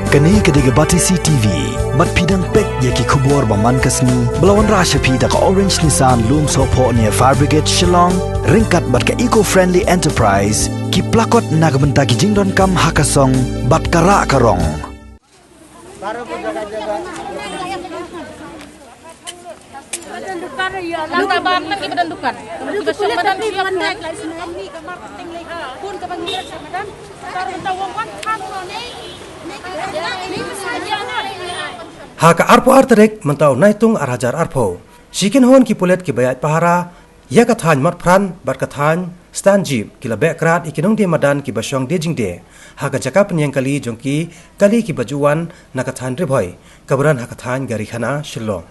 Kani kediga Batisi TV, mat pidang pek yaki kubur baman kasni, belawan rasha pida ka Orange Nissan Loom Sopo near Fire Brigade Shillong, ringkat bat ka eco-friendly enterprise, ki plakot nagbenta ki jingdon kam hakasong, bat kara karong. Langkah bam lagi badan dukan. Kita semadan siap naik lai semen ni ke marketing lai pun ke bangiran semadan. Taruh entah wong kan kan ni. Ni saja na. Haka arpo arterek mentau naitung arhajar arpo. Shikin hon ki pulet ki bayat pahara, ya kathan mat pran bat kathan stan jeep ki labek krat ikinong dia madan ki basyong dia jingde. Haka jaka penyang kali jongki kali ki bajuan nakathan ribhoy. Kaburan hakathan gari khana Shillong.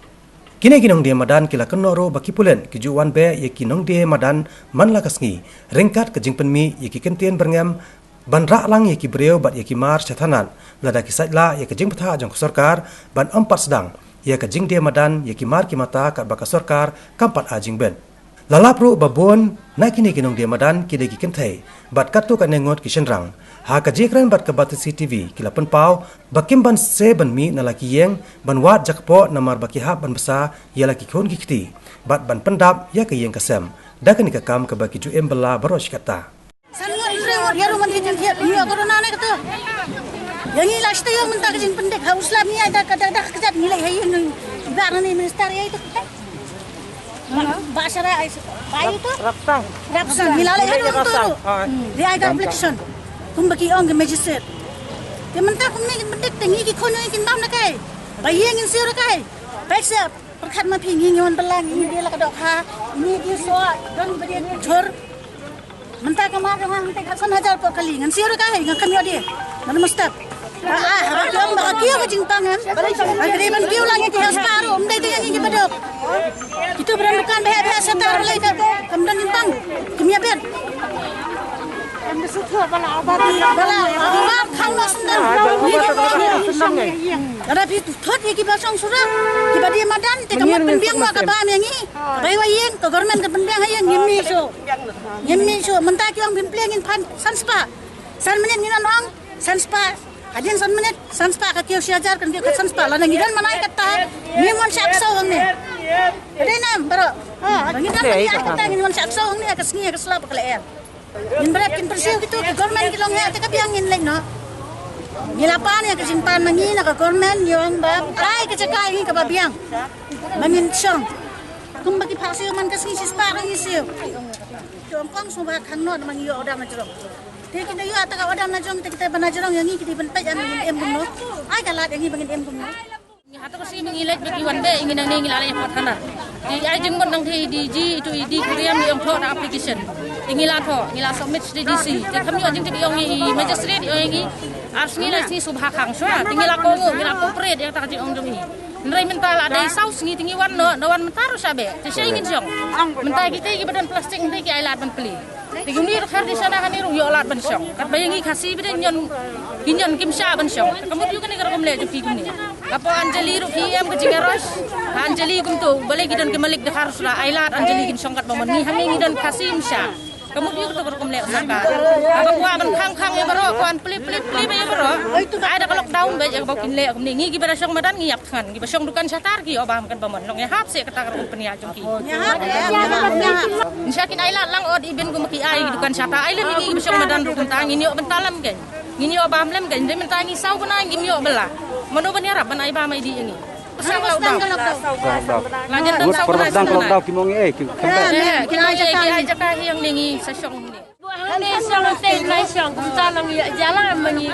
Kini kinong dia madan kila kenoro baki pulen kijuan be ye kinong dia madan man lakasngi ringkat ke jingpen mi ye ki kentien berngam ban rak lang ye ki breu bat ye ki mar chathanan lada ki saitla ye ke jing patha jong sarkar ban empat sedang ye ke jing dia madan ye ki mar ki mata kat baka sarkar kampat ajing ben lalapru babon na kini kinong dia madan ki de ki kenthai bat katu ka nengot ki senrang ha ka jikran bat ka Batisi TV kila penpau bakim ban se ban mi na laki yeng ban wat jakpo namar baki hab ban besa ya laki khon ki khti bat ban pendap ya ka yeng kasem da ka ni ka kam ka baki ju embala barosh kata Sangat reward ya rumah kita dia dunia corona ni kata. Yang ini last year minta kerja pendek haus lah ni ada kadang-kadang kerja nilai yang ibarat ni minister ya itu. Bahasa bayi itu. Rapsan hilal itu tu. Dia ada application. Kumbaki orang ke magistrate. Dia minta kumni pendek tinggi ki kono yang kimbam nak kai. Bayi yang insir kai. Baik siap. Perkat mapi nginyon belang ini dia lah kedok ha. Ini dia soal dan berian jor. Minta kemar dengan minta kasan hajar per kali. Ngan insir kai ngan kami dia. Mana mustap. Harap baka kiyo ka jingpangan. Agreement kiyo lang yung tihaw separo. Umday ito yung ibadok. Ito berandukan beha-beha setar balay ka. Kamdan jingpang. Kimia ben. Bala, abar khang no sundan. Ada pi thot ye ki basong surat. Ki badi madan te kamot penbiang ma ka ba mengi. Bai wa yeng to government ka penbiang hayeng yemmi so. Yemmi so menta ki ang penbiang in pan sanspa. San menit nginan ong sanspa. Kadin san menit sanspa ka kiyo siajar kan kiyo sanspa la nangidan manai kata. Ni mon sakso ang ni. Ada nam baro. Nangidan ni kata ni mon sakso ang ni akasngi akasla pakalaer. Yin berap kin persiu gitu ke government kilong ya te kabiangin like no. Nilapan ya kesimpan mangi na ka government yung ba kai ke cekai ni ka babiang. Mamin song. Kum bagi phasiu man kasngi sispa ka ngisiu. Jom kong suba khang no mangi yo odam na jorong. Te kita yo ata ka odam na jorong te kita bana jorong yang ni kita ban pai an em gum no. Ai ka lat yang ni bangin em gum no. Hato kasi mengilek bagi wande ingin nang ngilala yang patana. Di ai jeng mon nang di ji itu di Korea mi upload application. Ingila tho ngila submit di DC. Te kami anjing ti yong i magistrate yong i ars ngila si subha khang swa. Tingila ko ngila corporate yang tak ji ong jong i. Nrai mental ada saus ngi tingi wan no wan mentaru sabe. Te saya ingin jong. Mentai kita ki badan plastik ndai ki ai lat ban peli. Tinggi ni khar di sana kan iru yo lat ban syong. Kat bayangi khasi bide nyon kinyon kimsha ban syong. Kamu yu kan ngar kom le ju ki kumni. Apo Anjali ru ki em ke jingaros. Anjali kum tu balik gidan ke malik de harus la ai lat Anjali kin syongkat baman ni hangi gidan khasi imsha. Kamu yu tu kom le saka. Apa kwa ban khang ya baro kwan pli ya baro. Ada ka lockdown ba ya bakin le kom ni ngi gi bara syong madan ngi yak than gi basyong dukan satar gi obam kan baman nong ya hap se kata kom penia jong ki. Insyakin ai lat lang od iben gum ki ai dukan sata ai le ngi basyong madan ru kun tangi ni bentalam kan. Ngini obam lem kan de mentangi sau bana ngi mi bela. Mano ban yarap ban ai ba mai di ngi. Pasang lockdown. Lanjut dan sau bana lockdown ki mongi ki ai jaka yang ngi sa syong ni. Ini syong teh lai syong kumtalang ya jalan mengi.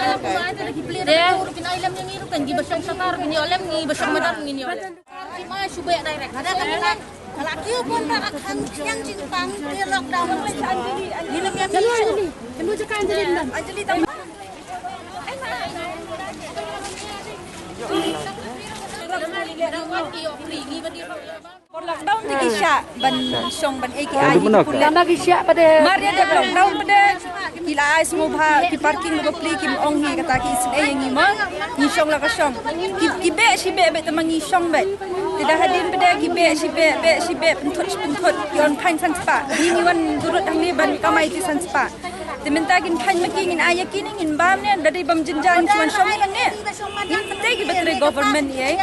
Dia urupin ai lem ngi ru kan gi basyong satar ngi olem ngi basyong madan ngi olem. Ki mai subek direct. Ada kan laki pun tak akan yang jingpang dia lockdown. Ni lem yang ni. Kamu jaka Anjali dan. Lockdown di kisah ban song ban AKI Lama kisah pada Maria de lockdown pada kila ai semua bah ki parking lo pli ki ong hi kata ki isin yang ni ma ni song la ka song ki be si be tamang ni song be tidak hadin pada ki be si be pentut yon pain san spa ni wan turut dang ni ban kamai ti san spa Timintagin pan magingin ayakin ngin bam ne dari bam jenjang cuman syong lang ne. Ngin penting betul government ye.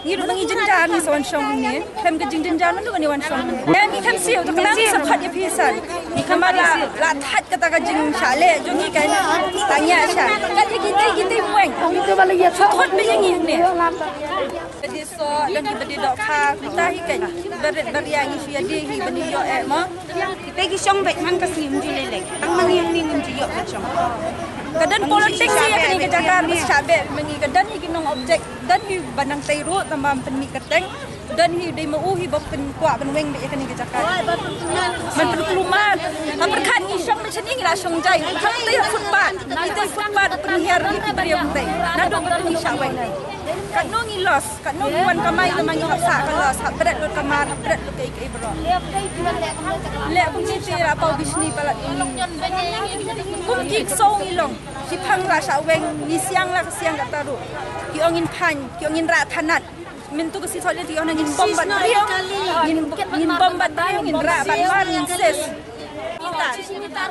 Ngir bangi jenjang ni sawan syong ne. Kem ke jenjang nu kan wan syong ne. Ya ni kan siu tu kelang sakat ye pisan. Ni kamala la that kata ka jeng syale jongi kan tanya sya. Kan kita mueng. Kita bala ya thot be yang ne. Jadi so dan bedi dok kha kita hi kan beriang isu ya di hi beni yo mo. Pegi syong bet man kas ngim ju lelek. Ang mangyang ni ngim ju yo syong. Kadan politik siya kani ke Jakarta sabe mengi kadan hi kinong objek dan hi banang tayro tambam penmi keteng dan hi dei mau hi bok pen kwa ben weng be kani ke Jakarta. Man perkuluman perkan ni syong macam ni la syong jai. Kang tayar futbat. Kita futbat penhiar ni beriam tei. Nado ni syawai. Kat nongi los, kat nongi wan kamai temangi hapsa ka los, hap berat lut kamar, berat lut kai bro. Le pun ni tira pau bisni palat ini. Kum kik song ilong, ki phang ra sa weng ni siang la siang ka taru. Ki ongin phan, ki ongin ra thanat. Min tu ka si thole ti ong ngin bombat riyo. Ngin bombat riyo, ngin ra ban war ngin ses.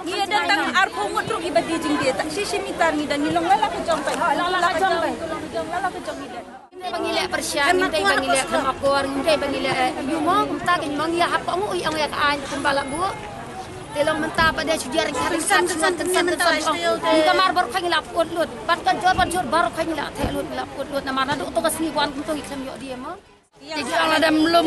Ia datang arpo ngutru iba di jing dia tak sisi mitar ni dan nilong lala ke jong pai lala ke jong ni dan Pangilek persya, mintai pangilek kemakor, mintai pangilek yumo, mentakin mangia apa mu yang ya kaan pembalak bu. Telong mentah pada sujar harisan di kamar baru kagilap udlut, patkan jor baru kagilap telut lap udlut nama nado tu kasni wan untuk ikam yo dia mah. Jadi kalau ada belum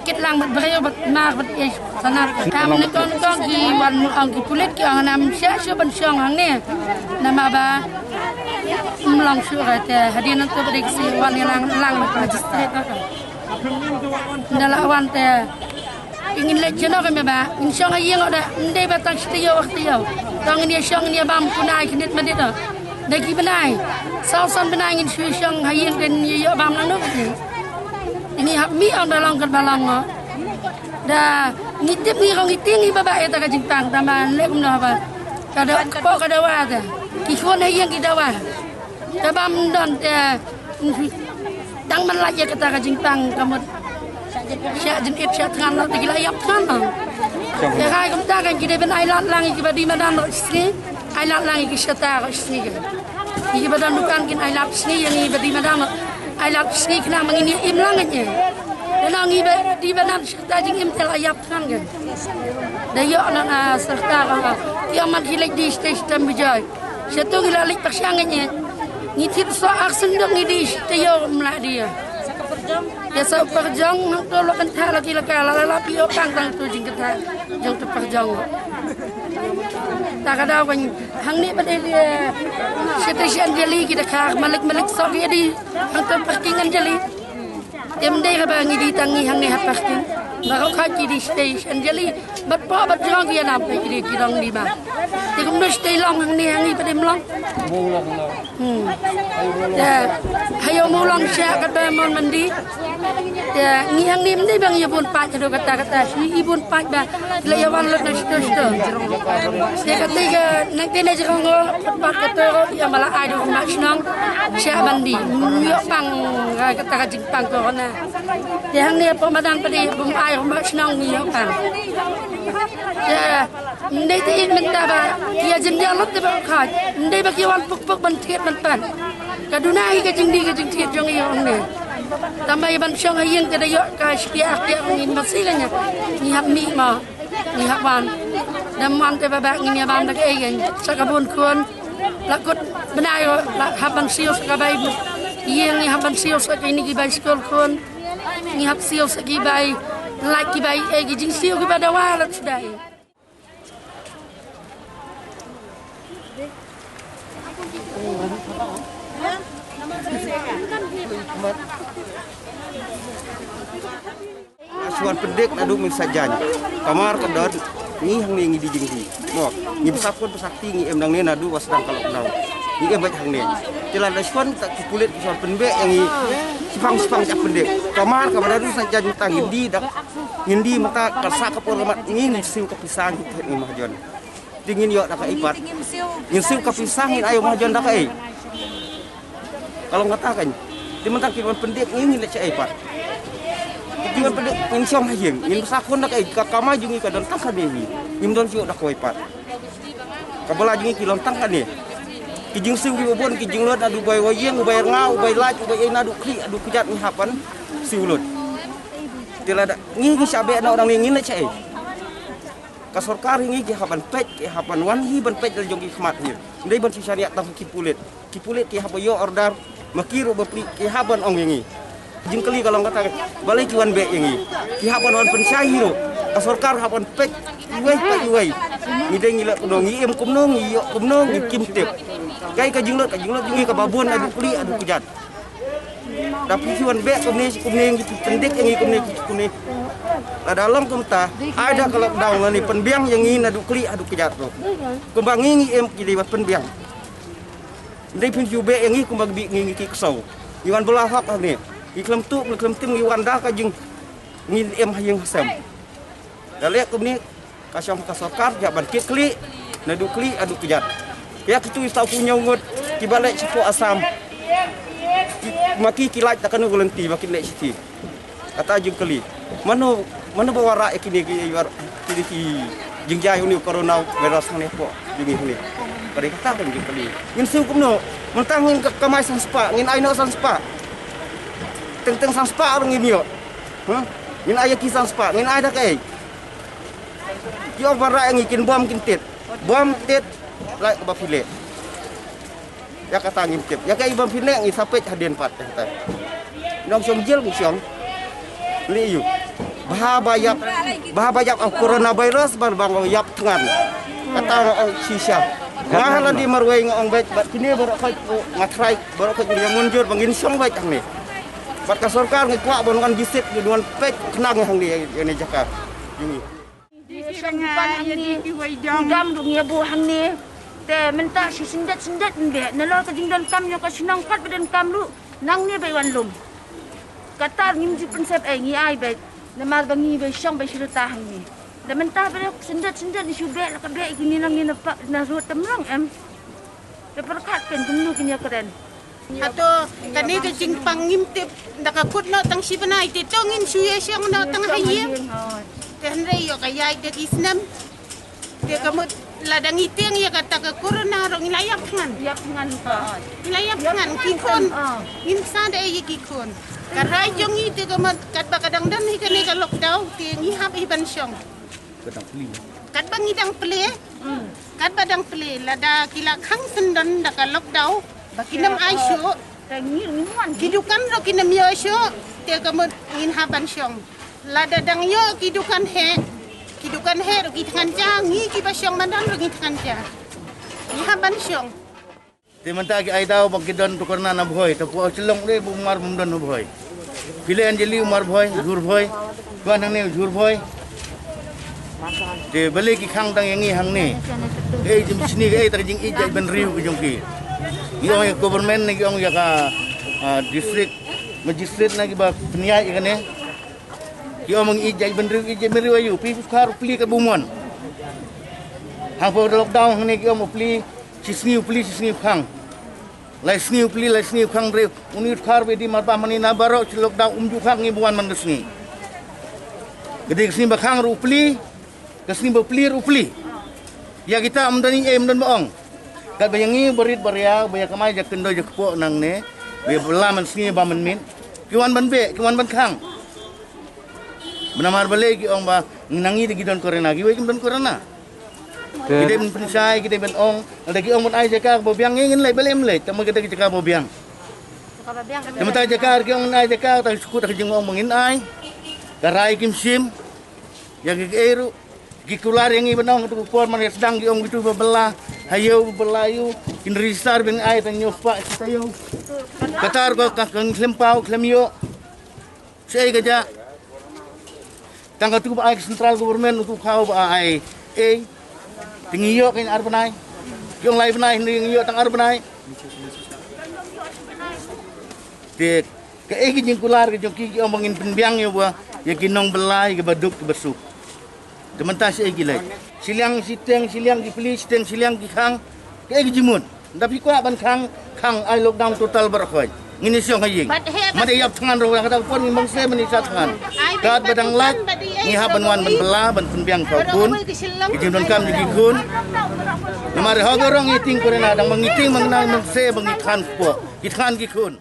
kit lang berbaya benar betul sangat. Kami nekon ki wan ang ki kulit ki ang nam sia ban syong hang ni. Nama ba melang syurat hadian tu beri si wan lang magistrate ka. Ndala wan te ingin lejono kami ba. Insyong ayeng ada ndai batang setiyo waktu yo. Tang ni syong ni bam punai kinit madito. Dagi benai. Salson benai ingin syong ayeng dan yo bam nang ni. Ini hak mi ang dalang kat balang mo. Da ngitip ni kong iting i babae ta ka jingpang taman le kum no ba. Kada po kada wa ta. Ki khon hai yang ki dawa. Da bam don te dang man la ya kata ka jingpang kamut. Sya jin ip sya than la ti la yap than. Ya kai kum ta kan ki de ben ai lat lang ki badi madan ro sni. Ai lat lang ki sya ta ro sni ki. Ki badan bukan kin ai lat sni yang i badi madan ai lap sni kena mengini im langitnya. Dan angi di badan serta jing im tel ayap kan kan. Dayo na serta ka. Kiamat hilek di stasiun bujai. Satu gila lik persanganya. Ngitip so aksen dong ngidi tayo mla dia. Ya sa perjang nang tolo kan tha lagi la pio pang tang tu jing kata jong tu perjang. Tak ada kan hang ni pada dia stasiun jeli kita khar malik so dia di hang tu parkingan jeli. Dem dei ka bangi di tangi hang ni ha parking. Baru kaki di stasiun jeli bat jong dia nap di kirong di ba. Ti kum no stay long hang ni pada mlong. Ya, hayo mulang sya kata mon mandi. Ya, ngiang ni mendai bang ibun pat do kata si ibun pat ba layawan lut na sto. Dia ketiga nak tena jong pat kata yang bala ai do mak snong sya mandi. Yo pang kata jingpang ko na. Dia hang ni pemadan padi bum ai mak snong yo pang. Ya, mendai ti minta ba dia jenjang lut ba khat. Mendai ba kiwan puk ban tiet ban pan. Kadunai ke jing tiet jong yo ni. Tambah iban syong hayeng kada yo ka stia ngin masilanya ni hab mi ma ni haban dam man te baba ngin yabam dak egen sakabun kun lakut benai la haban sio sakabai yeng ni haban sio sakai ni gibai skol kun ni hab sio sakibai like gibai egi jing sio gibada wala sudai. Asuhan pendek nadu misajan kamar kedon ni hang ni di jingdi mo ni besakun pesakti ni emdang ni nadu wasdang kalau dau ni em baca hang ni jalan asuhan tak kulit asuhan pendek yang ni sipang cak pendek kamar nadu sajan tang hindi mata kasak kapur mat ngin siu kepisang ni mahjon dingin yo dak ipat ngin siu kepisangin ayo mahjon dak kalau ngatakan di mentang kiwan pendek ngin lek ipat kiwan pendek ngin syong hayeng ngin sakun dak kamai jungi kadon tak kadehi ngin don siu dak ipat Kabala jingi kilontang kan ni. Kijing siu kibobon kijing lut adu bay wayeng bay ngau bay laj bay ina adu kli adu kejat ni hapan siu lut. Tila ada ngi sabe na orang ngin le cai. Ka sarkar ngi ki hapan pet ki hapan wan hi ban pet le jogi khmat ni. Ndai ban syariat tang kipulit. Kipulit ki hapo yo order makiru bapli ki hapan ong ngi. Kijing kali kalau kata balai kiwan be ngi. Ki hapan wan pensai ro. Ka sarkar hapan pet iwai pet iwai. Ngi deng ngila kuno ngi em kumno ngi yo kumno ngi kim tip. Gai ka jinglot jingi ka babon adu kuli adu kejat. Tapi siwan be kumne ngi pendek ngi kumne. Ada long kumta ada kalau daun ni penbiang yang ngi adu kuli adu kejat lo. Kumbang ngi em ki liwat penbiang. Ndai pun jube yang ngi kumbang bi ngi ki kesau. Iwan bola hak ni. Iklam tu iklam tim ngi wanda ka jing ngi em hayeng sam. Dalek kumni kasyam kasokar jaban kli nadu kli adu kejat. Ya kitu tahu punya ngut kibalik cipu asam. Maki kilat takkan ulenti makin lek siti. Kata jeng keli. Mana bawa rak kini jeng jai ni corona virus ni po jeng ni. Kari kata kan jeng keli. Ngin su kumno mentangin ke kamai sang spa, ngin aino sang spa. Teng sang spa orang ngin yo. Ngin aya ki sang spa, ngin ada kai. Yo barak yang ikin bom kintit. Bom tit lai ke bafile. Ya kata ngintip. Ya kai bam file ngi sapet hadien pat kata. Nong som jil ngi siong. Li yu. Bahabayap coronavirus bar bang yap tengan. Kata sisya. Ngahalan di marwai ngong bet bat kini bar kai ngatrai bar kai yang munjur bangin siong bet ang ni. Bat ka sarkar ngi kwa bonongan bisit di duan pet kenang hang di ini jaka. Yungi. Dam dong ya bu hang ni. Te minta si sendat ndek nalo ka jingdan kam yo ka sinang pat badan kam lu nang ni bai wan lum katar ngim ji prinsip ngi ai bai namar bangi bai syang bai cerita hang ni da minta bai sendat ni syube la ka bai gini nang ni na ru temlang em te perkat pen tumnu kinya keren Ato kani ke jing pangim tip ndaka kut no tang si banai te tongin suye syang no tang hayem te hendai yo kayai de isnam dia kamu ladang iteng ya kata ke corona ro ngilayap ngan ngilayap ngan kikon insa de ye kikon karai jong ite kamu kat bakadang dan hikane ka lockdown ti ngihap iban syong kat bangidang ple kat badang ple lada kila khang sendon da ka lockdown bakinam aisyo kidukan ro kinam yo syo te kamu nginaban syong lada dang yo kidukan kidukan rugi tangan jang ngi ki basyong mandan rugi tangan jang ni haban syong Timanta ki ai daw bagidon tukarna na bhoy tapu celong de bumar bumdon bhoy pile anjeli umar bhoy jur bhoy tuan hang ne jur bhoy de bale ki khang dang yangi hang ne jim sini ge tar jing ijai ben riu ki jong ki yo government ne ki ong ya ka district magistrate na ki ba pniai ikane yo mang ijai benri ayu pi khar pli ka bumon hang po lockdown hang ne ki om pli sisni khang lai sni khang re uni khar be di marba mani na baro lockdown umju khang ngi buan man gesni gede sni ba khang ru pli gesni ba pli ru pli ya kita amdani amdan baong kat bayangi berit barya baya kamai jak kendo jak po nang ne be belaman sni ba man min kiwan ban be kiwan ban khang Benamar balik ki ong ba nangi di gidon corona gi wei don corona. Kita ben pensai kita ben ong ada ki ong mun ai jaka bo biang ngin lai balem lai tamu kita jaka bo biang. Tamu ta jaka ki ong ai jaka ta suku ta jeng ong mengin ai. Karai kim sim yang ki eru ki kular yang ben ong tu por man sedang ki ong gitu bebelah hayo belayu kin risar ben ai ta nyopa tayo. Katar ko ka klempau klemyo. Sei gaja tangga tu ba central government untuk kau ba ai tingiyo kin arbanai yung lai banai tingiyo tang arbanai te ke jing kular ke jong omongin penbiang yo ba ya kinong belai ke baduk ke bersuk dementa si lagi siliang siteng siliang di pli siteng siliang di khang ke jimun tapi ko ban khang ai lockdown total barakoy ngini siong haying made yap tangan ro kata pon bang se meni tangan kat badang lat ngiha banwan ban bela ban penbiang kau pun ijin don kam digi kun mari hagorong iting ko na dang mangiting mangnang mangse bangikan po itkan gi kun